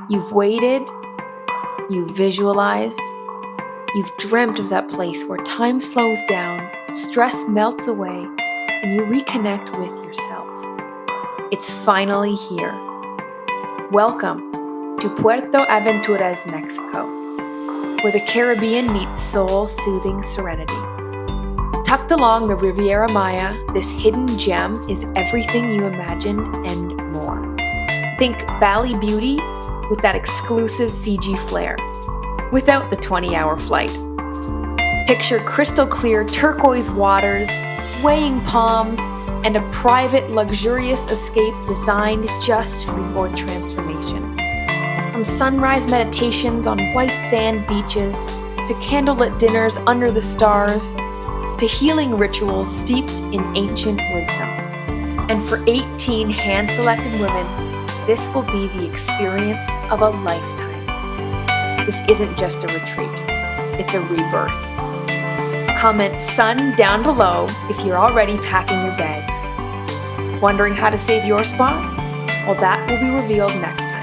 You've waited, you've visualized, you've dreamt of that place where time slows down, stress melts away, and you reconnect with yourself. It's finally here. Welcome to Puerto Aventuras, Mexico, where the Caribbean meets soul-soothing serenity. Tucked along the Riviera Maya, this hidden gem is everything you imagined and more. Think Bali beauty with that exclusive Fiji flair, without the 20-hour flight. Picture crystal clear turquoise waters, swaying palms, and a private, luxurious escape designed just for your transformation. From sunrise meditations on white sand beaches, to candlelit dinners under the stars, to healing rituals steeped in ancient wisdom. And for 18 hand-selected women, this will be the experience of a lifetime. This isn't just a retreat, it's a rebirth. Comment "Sun" down below if you're already packing your bags. Wondering how to save your spot? Well, that will be revealed next time.